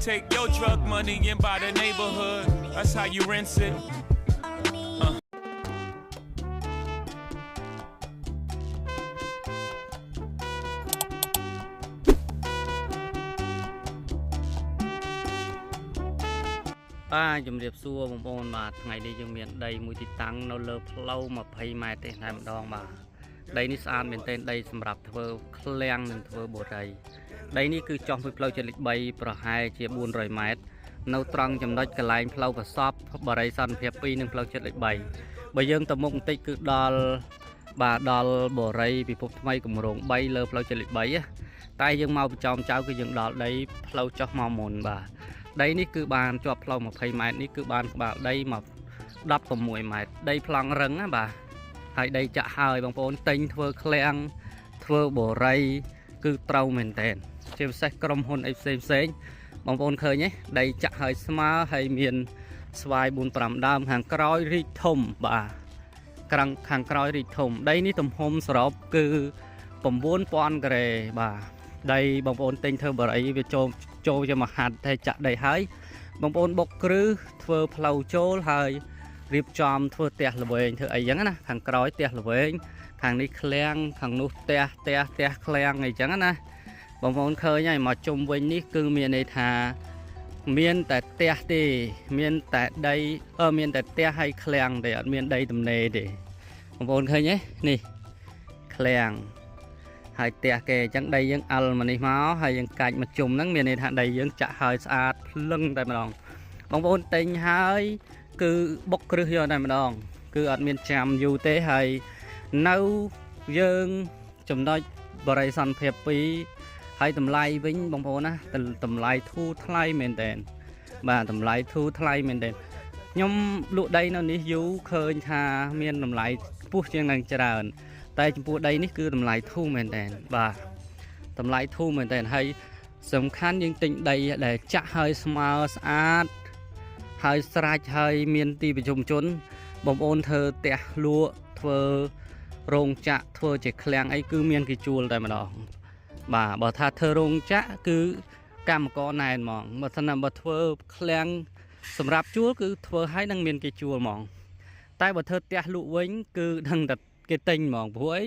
take your drug money and buy the neighborhood. That's how you rinse it. បាទជំរាបសួរបងប្អូនបាទថ្ងៃនេះយើងមានដីមួយទីតាំងនៅលើផ្លូវ20ម៉ែត្រទេតែម្ដងបាទដីនេះស្អាតមែនទែនដីសម្រាប់ធ្វើឃ្លាំងនិងធ្វើបូរីដីនេះគឺចុះពីផ្លូវជាតិលេខ3ប្រហែលជា400ម៉ែត្រនៅត្រង់ចំណុចកន្លែងផ្លូវប្រសពបរិយាសន្តិភាព2និងផ្លូវជាតិលេខ3បើយើងទៅមុខបន្តិចគឺដល់បរិយាពិភពថ្មីគម្រោង3លើផ្លូវជាតិលេខ3តែយើងមកប្រចំចៅគឺយើងដល់ដីផ្លូវចុះមកមុនបាទដីនេះគឺបានជាប់ផ្លូវ20ម៉ែត្រនេះគឺបានក្បាលដីមក16ម៉ែត្រដីប្លង់រឹងណាបាទហើយដីចាក់ហើយបងប្អូនទិញធ្វើឃ្លាំងធ្វើបរិយាគឺត្រូវមែនតើជាពិសេសក្រុមហ៊ុនអីផ្សេងបងប្អូនឃើញទេដីចាក់ហើយស្មើហើយមានស្វាយ 4-5 ដើមខាងក្រោយរីកធំបាទខាងក្រោយរីកធំដីនេះទំហំសរុបគឺ9000ការ៉េបាទដីបងប្អូនទិញធ្វើបរិយាវាចូលជាមហាត់តែចាក់ដីហើយបងប្អូនបុកគ្រឹះធ្វើផ្លូវចូលហើយរៀបចំធ្វើផ្ទះល្វែងធ្វើអីចឹងណាខាងក្រោយផ្ទះល្វែងខាងនេះឃ្លាំងខាងនោះផ្ទះឃ្លាំងអីចឹងណាបងប្អូនឃើញហើយមកជុំវិញនេះគឺមានន័យថាមានតែផ្ទះទេមានតែដីមានតែផ្ទះហើយឃ្លាំងទេអត់មានដីទំនេរទេបងប្អូនឃើញទេនេះឃ្លាំងហើយផ្ទះគេអញ្ចឹងដីយើងអល់មកនេះមកហើយយើងកាច់មកជុំហ្នឹងមានន័យថាដីយើងចាក់ហើយស្អាតភ្លឹងតែម្ដងបងប្អូនទិញហើយគឺបុកគ្រឹះយកតែម្ដងគឺអត់មានចាំយូរទេហើយនៅយើងចំណុចបរិយាសន្តិភាព2ហើយតម្លៃវិញបងប្អូនណាតម្លៃធូរថ្លៃមែនតើបាទតម្លៃធូរថ្លៃមែនតើខ្ញុំលក់ដីនៅនេះយូរឃើញថាមានតម្លៃខ្ពស់ជាងនឹងច្រើនតែចំពោះដីនេះគឺតម្លៃធូរមែនតើបាទតម្លៃធូរមែនតើហើយសំខាន់យើងទិញដីដែលចាក់ហើយស្មើស្អាតហើយស្រាច់ហើយមានទីប្រជុំជនបងប្អូនធ្វើផ្ទះលក់ធ្វើរោងចក្រធ្វើជាឃ្លាំងអីគឺមានគេជួលតែម្ដងបាទបើថាធ្វើរោងចក្រគឺកម្មករណែនហ្មងបើថាបើធ្វើឃ្លាំងសម្រាប់ជួលគឺធ្វើឲ្យនឹងមានគេជួលហ្មងតែបើធ្វើផ្ទះលក់វិញគឺដឹងតែគេទិញហ្មងព្រោះអី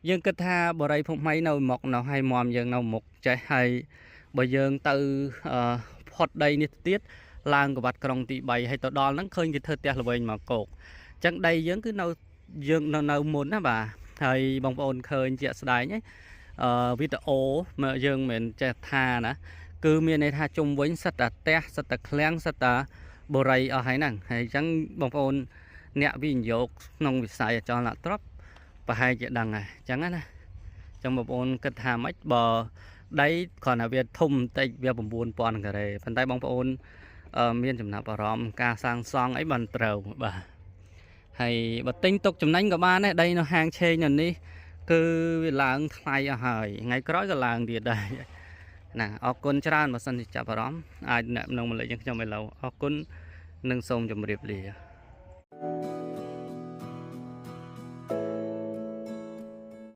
យើងគិតថាបរិយាភពថ្មីនៅមុខនៅឲ្យមមយើងនៅមុខចេះហើយបើយើងទៅផុតដីនេះទៀតឡើងកបាត់ក្រុងទី3ហើយទៅដល់ហ្នឹងឃើញគេធ្វើផ្ទះល្វែងមកកោកអញ្ចឹងដីយើងគឺនៅយើងនៅមុនណាបាទហើយបងប្អូនឃើញជាក់ស្ដែងវីដេអូមកយើងមិនចេះថាណាគឺមានន័យថាជុំវិញសិតតែផ្ទះសិតតែឃ្លាំងសិតតែបរិយាអស់ហើយហ្នឹងហើយអញ្ចឹងបងប្អូនអ្នកវិនិយោគក្នុងវិស័យអចលនទ្រព្យប្រហែលជាដឹងហើយអញ្ចឹងណាអញ្ចឹងបងប្អូនគិតថាម៉េចបើដីគ្រាន់តែវាធំតិចវា9000ការ៉េប៉ុន្តែបងប្អូនមានចំណាប់អារម្មណ៍ការសាងសង់អីបានត្រូវបាទហើយបើទិញទុកចំណេញក៏បានដែរដីនៅហាងឆេងនៅនេះគឺវាឡើងថ្លៃអស់ហើយថ្ងៃក្រោយក៏ឡើងទៀតដែរណាអរគុណច្រើនបើសិនជាចាប់អារម្មណ៍អាចអ្នកក្នុងម្លេចខ្ញុំឥឡូវអរគុណនិងសូមជម្រាបលា